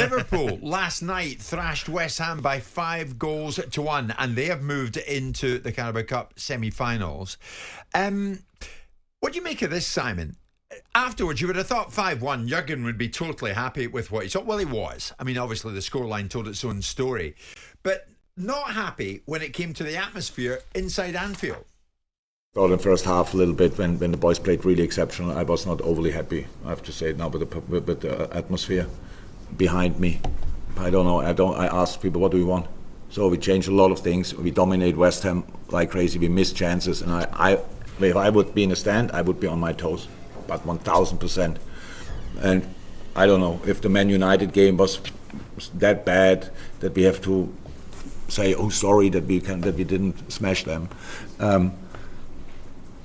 Liverpool last night thrashed West Ham by 5-1, and they have moved into the Carabao Cup semi-finals. What do you make of this, Simon? Afterwards, you would have thought 5-1, Jurgen would be totally happy with what he saw. Well, he was. I mean, obviously, the scoreline told its own story. But not happy when it came to the atmosphere inside Anfield. Well, in the first half, a little bit, when the boys played really exceptional, I was not overly happy, I have to say it now, with the atmosphere behind me. I don't know. I asked people, what do we want? So we changed a lot of things. We dominate West Ham like crazy. We miss chances. And if I would be in the stand, I would be on my toes. But 1,000%. And I don't know if the Man United game was that bad that we have to say, oh, sorry that we didn't smash them.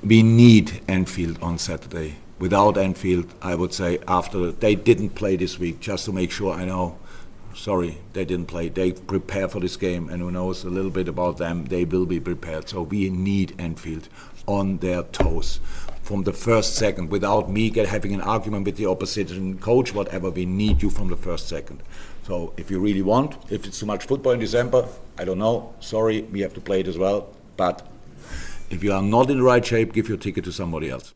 We need Anfield on Saturday. Without Anfield, I would say after they didn't play this week, just to make sure I know. Sorry, they didn't play. They prepare for this game, and who knows a little bit about them, they will be prepared. So we need Anfield on their toes from the first second, without me having an argument with the opposition coach, whatever. We need you from the first second. So if you really want, if it's too much football in December, I don't know. Sorry, we have to play it as well. But if you are not in the right shape, give your ticket to somebody else.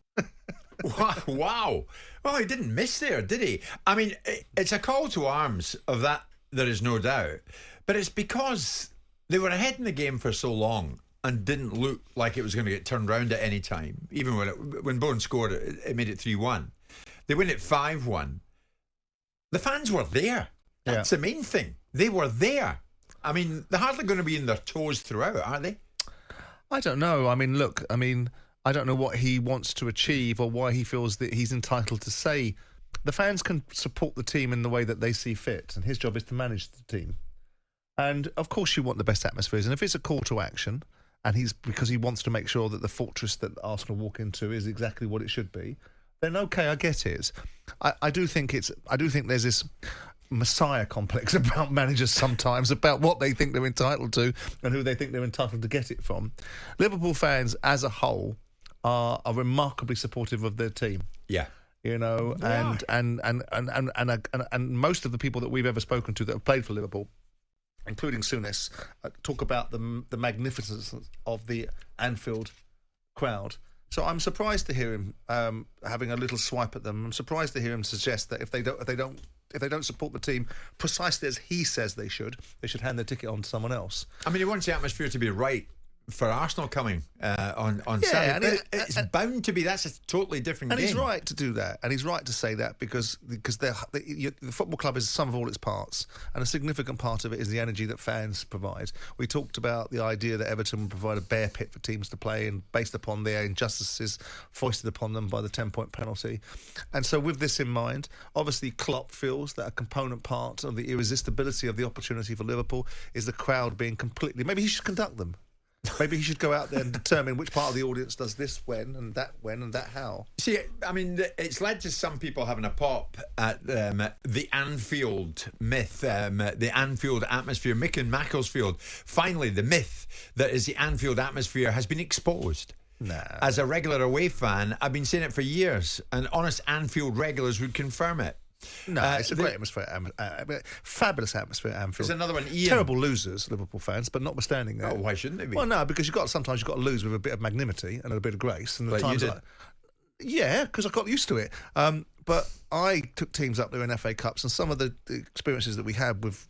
Wow. Well, he didn't miss there, did he? I mean, it's a call to arms of that, there is no doubt. But it's because they were ahead in the game for so long and didn't look like it was going to get turned round at any time. Even when Bowen scored, it made it 3-1. They win it 5-1. The fans were there. That's the main thing. They were there. I mean, they're hardly going to be in their toes throughout, are they? I don't know. I mean, look, I don't know what he wants to achieve or why he feels that he's entitled to say. The fans can support the team in the way that they see fit, and his job is to manage the team. And, of course, you want the best atmospheres. And if it's a call to action, and because he wants to make sure that the fortress that Arsenal walk into is exactly what it should be, then okay, I get it. I do think there's this messiah complex about managers sometimes, about what they think they're entitled to and who they think they're entitled to get it from. Liverpool fans as a whole are remarkably supportive of their team. Yeah. You know, and most of the people that we've ever spoken to that have played for Liverpool, including Souness, talk about the magnificence of the Anfield crowd. So I'm surprised to hear him having a little swipe at them. I'm surprised to hear him suggest that if they don't support the team precisely as he says they should hand their ticket on to someone else. I mean, he wants the atmosphere to be right for Arsenal coming on Saturday. It's bound to be. That's a totally different game. And he's right to do that. And he's right to say that because the football club is the sum of all its parts. And a significant part of it is the energy that fans provide. We talked about the idea that Everton would provide a bear pit for teams to play and based upon their injustices foisted upon them by the 10-point penalty. And so with this in mind, obviously Klopp feels that a component part of the irresistibility of the opportunity for Liverpool is the crowd being completely... Maybe he should conduct them. Maybe he should go out there and determine which part of the audience does this when and that how. See, I mean, it's led to some people having a pop at the Anfield myth, the Anfield atmosphere. Mick in Macclesfield, finally the myth that is the Anfield atmosphere has been exposed. Nah. As a regular away fan, I've been saying it for years, and honest Anfield regulars would confirm it. No, it's a great atmosphere. Fabulous atmosphere at Anfield. There's another one, Ian. Terrible losers, Liverpool fans, but notwithstanding that. Oh, why shouldn't they be? Well, no, because sometimes you've got to lose with a bit of magnanimity and a bit of grace. And like times you did. Yeah, because I got used to it. But I took teams up there in FA Cups, and some of the experiences that we had with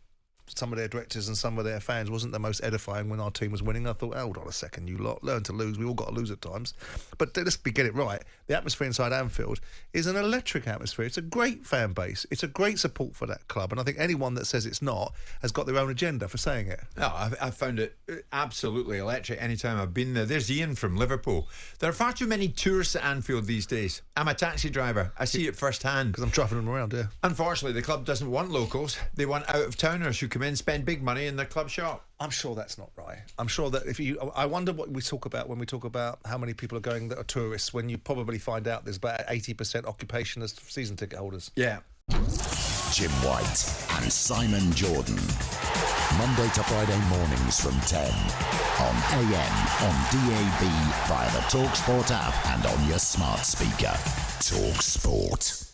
some of their directors and some of their fans wasn't the most edifying when our team was winning. I thought, hold on a second, you lot, learn to lose. We all got to lose at times. But let's get it right. The atmosphere inside Anfield is an electric atmosphere. It's a great fan base. It's a great support for that club. And I think anyone that says it's not has got their own agenda for saying it. No, I've found it absolutely electric anytime I've been there. There's Ian from Liverpool. There are far too many tourists at Anfield these days. I'm a taxi driver. I see it firsthand. Because I'm driving them around, yeah. Unfortunately, the club doesn't want locals. They want out-of-towners who come in, spend big money in their club shop. I'm sure that's not right. I'm sure that I wonder what we talk about when we talk about how many people are going that are tourists, when you probably find out there's about 80% occupation as season ticket holders. Yeah. Jim White and Simon Jordan. Monday to Friday mornings from 10 on AM, on DAB, via the TalkSPORT app and on your smart speaker. TalkSPORT.